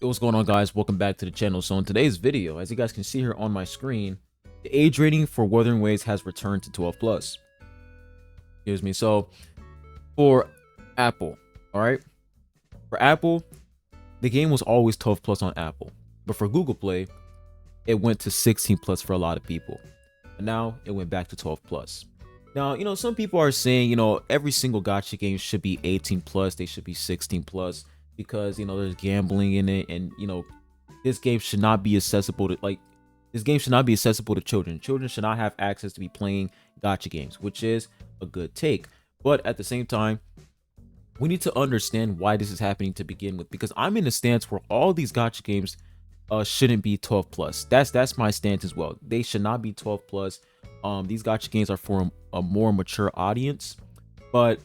What's going on, guys? Welcome back to the channel. So in today's video, as you guys can see here on my screen, the age rating for Wuthering Waves has returned to 12 plus. Excuse me. So for Apple, all right, for Apple, the game was always 12 plus on Apple, but for Google Play, it went to 16 plus for a lot of people, and now it went back to 12 plus. Now, some people are saying, every single gacha game should be 18 plus, they should be 16 plus, because there's gambling in it, and this game should not be accessible to children. Children should not have access to be playing gacha games, which is a good take. But at the same time, we need to understand why this is happening to begin with, because I'm in a stance where all these gacha games shouldn't be 12 plus. That's my stance as well. They should not be 12 plus. These gacha games are for a more mature audience, but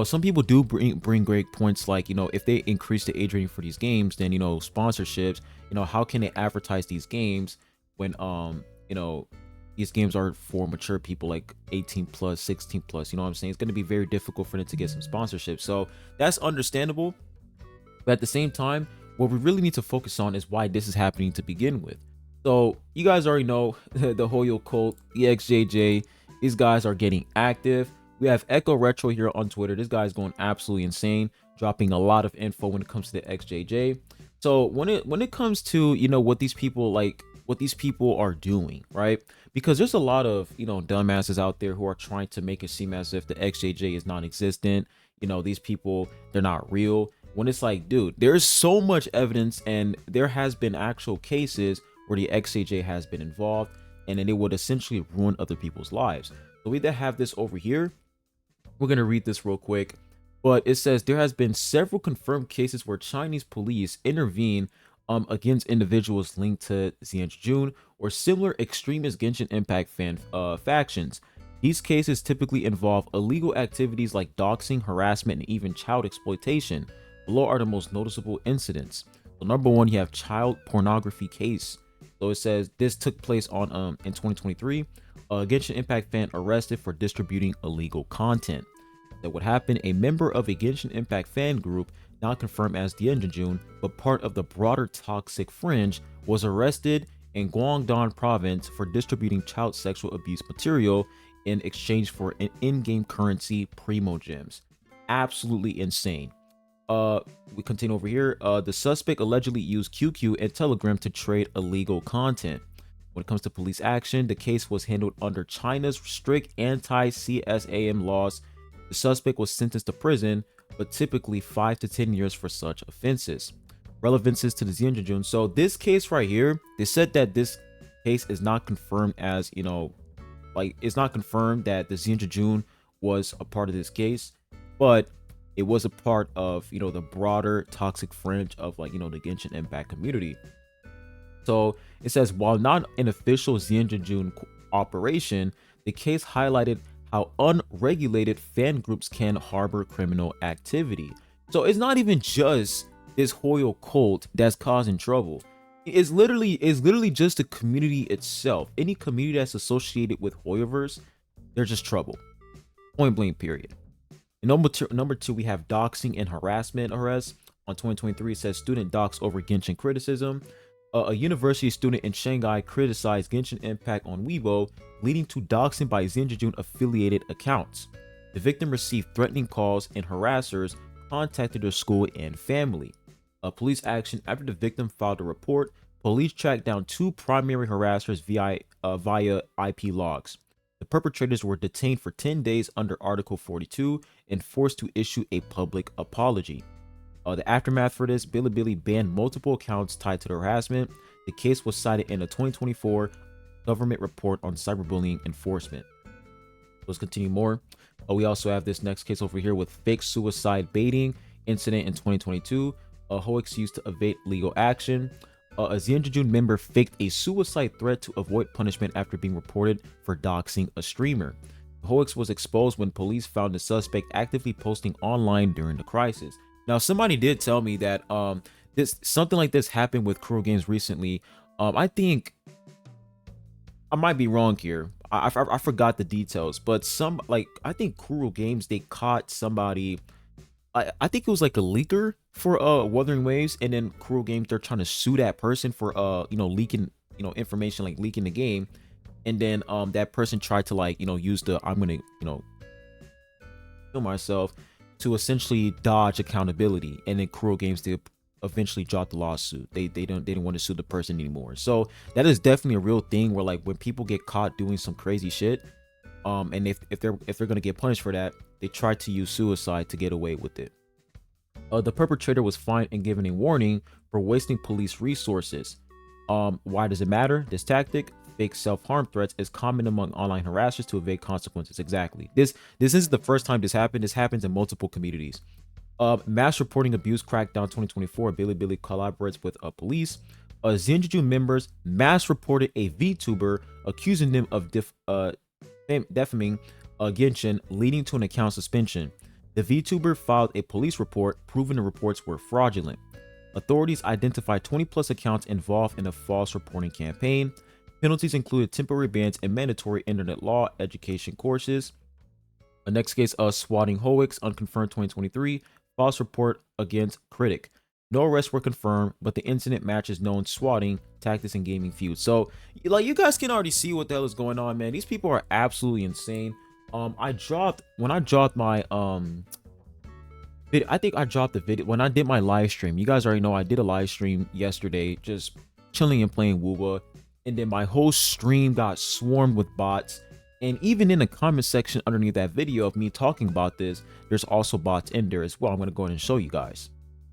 some people do bring great points, like if they increase the age rating for these games, then sponsorships, how can they advertise these games when these games are for mature people, like 18 plus, 16 plus. What I'm saying? It's going to be very difficult for them to get some sponsorship, so that's understandable. But at the same time, what we really need to focus on is why this is happening to begin with. So you guys already know the Hoyo cult, the XJJ. These guys are getting active. We have Echo Retro here on Twitter. This guy is going absolutely insane, dropping a lot of info when it comes to the XJJ. So when it comes to what these people are doing, right? Because there's a lot of dumbasses out there who are trying to make it seem as if the XJJ is non-existent. These people, they're not real. When it's like, dude, there's so much evidence, and there has been actual cases where the XJJ has been involved, and then it would essentially ruin other people's lives. So we then have this over here. We're going to read this real quick, but it says there has been several confirmed cases where Chinese police intervene against individuals linked to June or similar extremist Genshin Impact factions. These cases typically involve illegal activities like doxing, harassment, and even child exploitation. Below are the most noticeable incidents. So number one, you have child pornography case. So it says this took place on in 2023. A Genshin Impact fan arrested for distributing illegal content. That would happen. A member of a Genshin Impact fan group, not confirmed as the June, but part of the broader toxic fringe, was arrested in Guangdong province for distributing child sexual abuse material in exchange for an in-game currency, Primo Gems. Absolutely insane. We continue over here. The suspect allegedly used QQ and Telegram to trade illegal content. When it comes to police action, the case was handled under China's strict anti-CSAM laws. The suspect was sentenced to prison, but typically 5 to 10 years for such offenses. Relevances to the June. So this case right here, they said that this case is not confirmed as, it's not confirmed that the June was a part of this case, but it was a part of, the broader toxic fringe of the Genshin Impact community. So it says, while not an official June operation, the case highlighted how unregulated fan groups can harbor criminal activity. So it's not even just this Hoyo cult that's causing trouble. It's literally just the community itself. Any community that's associated with Hoyoverse, they're just trouble. Point blank, period. And number two, we have doxing and harassment arrests. On 2023, it says student dox over Genshin criticism. A university student in Shanghai criticized Genshin Impact on Weibo, leading to doxing by June affiliated accounts. The victim received threatening calls, and harassers contacted her school and family. Police action after the victim filed a report. Police tracked down 2 primary harassers via IP logs. The perpetrators were detained for 10 days under Article 42 and forced to issue a public apology. The aftermath for this, Bilibili banned multiple accounts tied to the harassment. The case was cited in a 2024 government report on cyberbullying enforcement. Let's continue more. We also have this next case over here with fake suicide baiting incident in 2022. Hoax used to evade legal action. A June member faked a suicide threat to avoid punishment after being reported for doxing a streamer. The hoax was exposed when police found the suspect actively posting online during the crisis. Now, somebody did tell me that something like this happened with Kuro Games recently. I think I might be wrong here. I forgot the details, but I think Kuro Games, they caught somebody I think it was like a leaker for Wuthering Waves, and then Cruel Games, they're trying to sue that person for leaking information, like leaking the game. And then that person tried to like use the I'm gonna kill myself to essentially dodge accountability. And then Cruel Games did eventually drop the lawsuit. They didn't want to sue the person anymore. So that is definitely a real thing where like when people get caught doing some crazy shit, and if they're gonna get punished for that, they try to use suicide to get away with it. The perpetrator was fined and given a warning for wasting police resources. Why does it matter? This tactic, fake self-harm threats, is common among online harassers to evade consequences. Exactly. This is the first time this happened. This happens in multiple communities. Mass reporting abuse crackdown 2024. Billy collaborates with police. Zenjuju members mass reported a VTuber accusing them of defaming Genshin, leading to an account suspension. The VTuber filed a police report proving the reports were fraudulent. Authorities identified 20 plus accounts involved in a false reporting campaign. Penalties included temporary bans and mandatory internet law education courses. The next case, swatting Hoeks, unconfirmed 2023, false report against critic. No arrests were confirmed, but the incident matches known swatting tactics and gaming feuds. So, like, you guys can already see what the hell is going on, man. These people are absolutely insane. When I dropped my I think I dropped the video when I did my live stream. You guys already know I did a live stream yesterday, just chilling and playing Woowa, and then my whole stream got swarmed with bots. And even in the comment section underneath that video of me talking about this, there's also bots in there as well. I'm gonna go ahead and show you guys.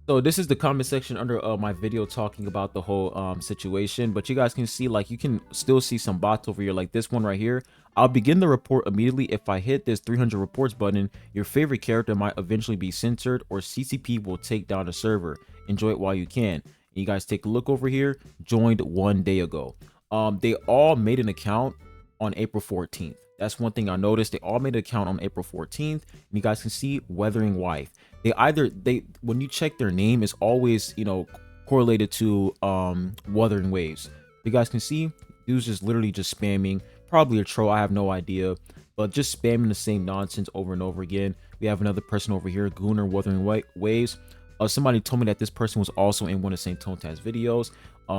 So this is the comment section under my video talking about the whole situation, but you guys can see, like, you can still see some bots over here, like this one right here. I'll begin the report immediately. If I hit this 300 reports button, your favorite character might eventually be censored, or CCP will take down the server. Enjoy it while you can. And you guys take a look over here. Joined 1 day ago. They all made an account on April 14th. That's one thing I noticed. They all made an account on April 14th, and you guys can see Wuthering Wife. When you check their name, it's always correlated to Wuthering Waves. You guys can see dude's just literally just spamming, probably a troll, I have no idea, but just spamming the same nonsense over and over again. We have another person over here, Gooner Wuthering Waves. Somebody told me that this person was also in one of Saint Tontaz's videos.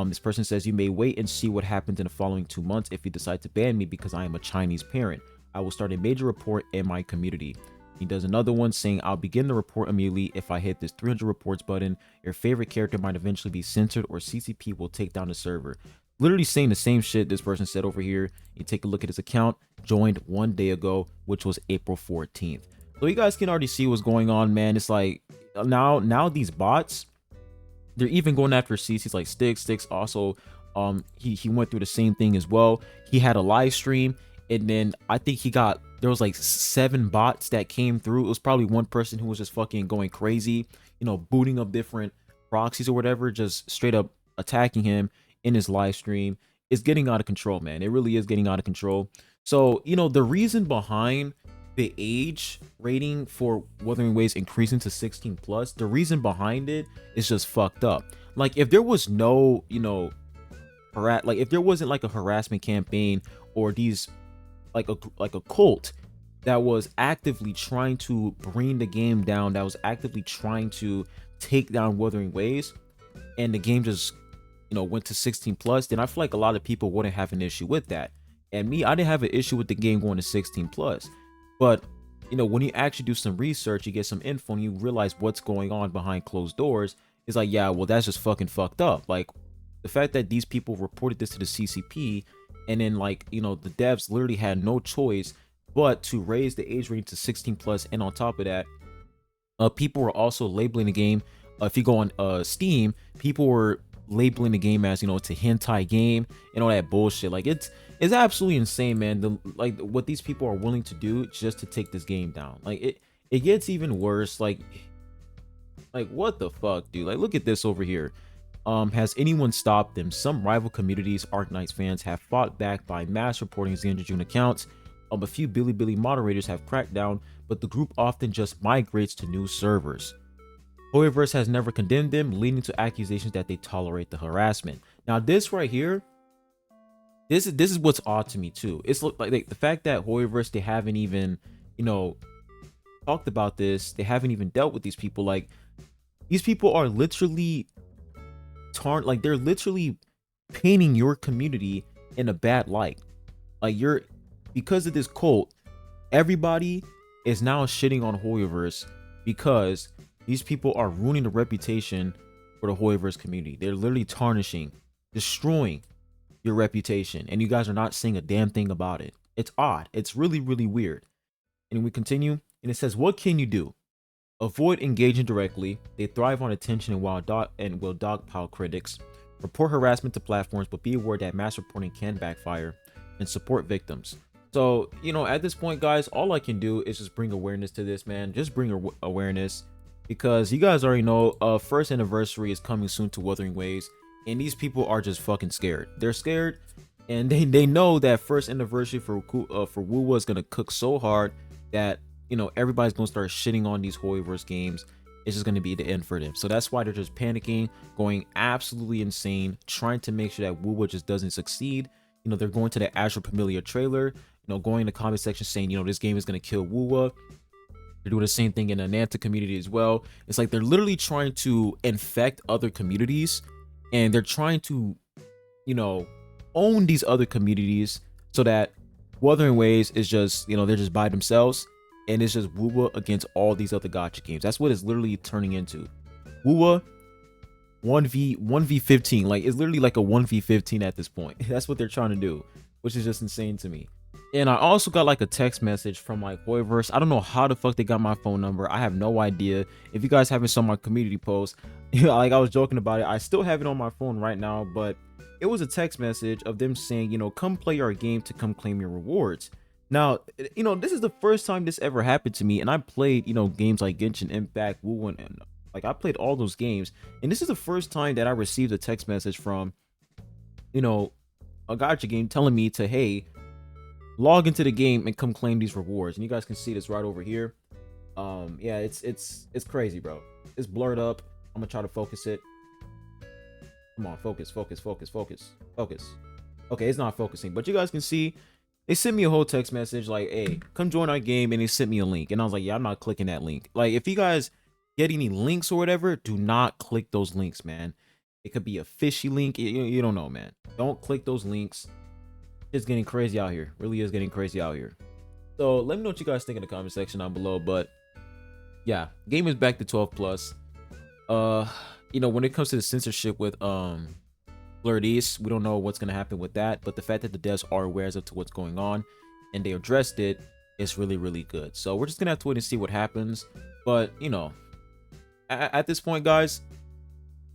This person says, you may wait and see what happens in the following 2 months if you decide to ban me because I am a Chinese parent. I will start a major report in my community. He does another one saying, I'll begin the report immediately. If I hit this 300 reports button, your favorite character might eventually be censored, or CCP will take down the server. Literally saying the same shit this person said over here. You take a look at his account, joined 1 day ago, which was April 14th. So you guys can already see what's going on, man. It's like now these bots, they're even going after CCs like Sticks also. He went through the same thing as well. He had a live stream, and then I think there was like 7 bots that came through. It was probably one person who was just fucking going crazy, booting up different proxies or whatever, just straight up attacking him in his live stream. It's getting out of control, man. It really is getting out of control. So, the reason behind the age rating for Wuthering Waves increasing to 16 plus, the reason behind it is just fucked up. Like, if there was no, if there wasn't like a harassment campaign, or these like a cult that was actively trying to bring the game down, that was actively trying to take down Wuthering Waves, and the game just went to 16 plus, then I feel like a lot of people wouldn't have an issue with that. And me, I didn't have an issue with the game going to 16 plus. But when you actually do some research, you get some info, and you realize what's going on behind closed doors, it's like, yeah, well, that's just fucking fucked up. Like, the fact that these people reported this to the CCP, and then the devs literally had no choice but to raise the age range to 16 plus. And on top of that, people were also labeling the game, if you go on Steam, people were labeling the game as it's a hentai game and all that bullshit. Like, it's absolutely insane, man. What these people are willing to do just to take this game down. Like, it gets even worse. Like what the fuck, dude? Like, look at this over here. Has anyone stopped them? Some rival communities, Arknights fans, have fought back by mass reporting Zenjuju accounts. A few Billy moderators have cracked down, but the group often just migrates to new servers. Reverts has never condemned them, leading to accusations that they tolerate the harassment. Now, this right here, this is what's odd to me too. It's like the fact that Reverts, they haven't even, talked about this. They haven't even dealt with these people. Like, these people are literally like they're literally painting your community in a bad light. Like, you're, because of this cult, everybody is now shitting on Hoyoverse because these people are ruining the reputation for the Hoyoverse community. They're literally tarnishing, destroying your reputation, and you guys are not saying a damn thing about it. It's odd. It's really, really weird. And we continue, and it says, what can you do? Avoid engaging directly. They thrive on attention and will dogpile critics. Report harassment to platforms, but be aware that mass reporting can backfire. And support victims. So, you know, at this point, guys, all I can do is just bring awareness to this, man. Just bring awareness, because you guys already know, first anniversary is coming soon to Wuthering Waves, and these people are just fucking scared. They're scared, and they know that first anniversary for Wuwa is gonna cook so hard that, you know, everybody's gonna start shitting on these Hoyoverse games. It's just gonna be the end for them. So that's why they're just panicking, going absolutely insane, trying to make sure that Wuwa just doesn't succeed. You know, they're going to the Astro Familia trailer, you know, going in the comment section saying, you know, this game is gonna kill Wuwa. They're doing the same thing in the Nanta community as well. It's like they're literally trying to infect other communities, and they're trying to, you know, own these other communities so that Wuthering Waves is just, you know, they're just by themselves, and it's just Wuwa against all these other gacha games. That's what it's literally turning into. Wuwa 1v15. Like, it's literally like a 1v15 at this point. That's what they're trying to do, which is just insane to me. And I also got like a text message from like Hoyoverse. I don't know how the fuck they got my phone number. I have no idea. If you guys haven't saw my community post, you know, like I was joking about it, I still have it on my phone right now, but it was a text message of them saying, you know, come play our game to come claim your rewards. Now, you know, this is the first time this ever happened to me, and I played, you know, games like Genshin Impact, Wuwa, and like I played all those games, and this is the first time that I received a text message from, you know, a gacha game telling me to, hey, log into the game and come claim these rewards. And you guys can see this right over here. Yeah, it's crazy, bro. It's blurred up. I'm gonna try to focus it. Come on, focus. Okay, it's not focusing, but you guys can see they sent me a whole text message like, hey, come join our game, and they sent me a link, and I was like, yeah, I'm not clicking that link. Like, if you guys get any links or whatever, do not click those links, man. It could be a fishy link. You don't know, man. Don't click those links. It's getting crazy out here. Really is getting crazy out here. So let me know what you guys think in the comment section down below. But yeah, game is back to 12 plus. You know, when it comes to the censorship with Blurred East, we don't know what's gonna happen with that, but the fact that the devs are aware as to what's going on and they addressed it is really, really good. So we're just gonna have to wait and see what happens. But you know, at this point, guys,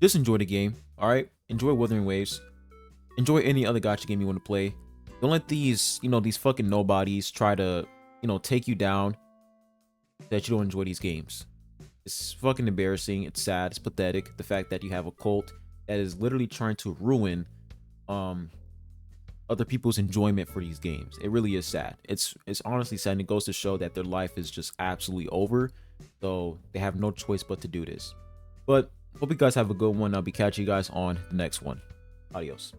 just enjoy the game. All right, enjoy Wuthering Waves. Enjoy any other gacha game you want to play. Don't let these, you know, these fucking nobodies try to, you know, take you down that you don't enjoy these games. It's fucking embarrassing. It's sad. It's pathetic. The fact that you have a cult that is literally trying to ruin other people's enjoyment for these games. It really is sad. It's honestly sad, and it goes to show that their life is just absolutely over. So they have no choice but to do this. But hope you guys have a good one. I'll be catching you guys on the next one. Adios.